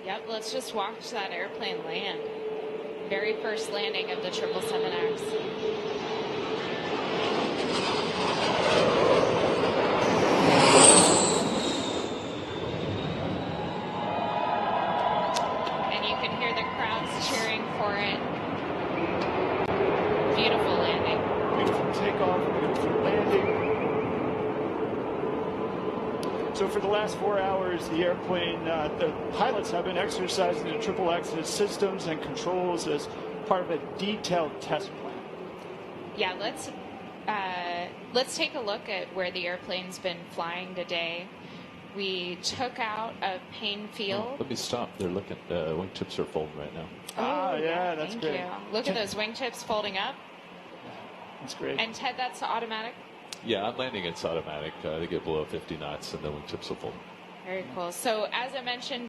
Yep, let's just watch that airplane land. Very first landing of the 777X. And you can hear the crowds cheering for it. Beautiful landing. Beautiful takeoff, beautiful landing. So for the last 4 hours, the airplane, the pilots have been exercising the XXX's systems and controls as part of a detailed test plan. Yeah, let's take a look at where the airplane's been flying today. We took out a Payne Field. Oh, let me stop. They're looking. Wingtips are folding right now. Yeah, that's thank great. You. Look at those wingtips folding up. That's great. And Ted, that's automatic? Yeah, on landing it's automatic. They get below 50 knots and the wingtips will fold. Very cool. So as I mentioned,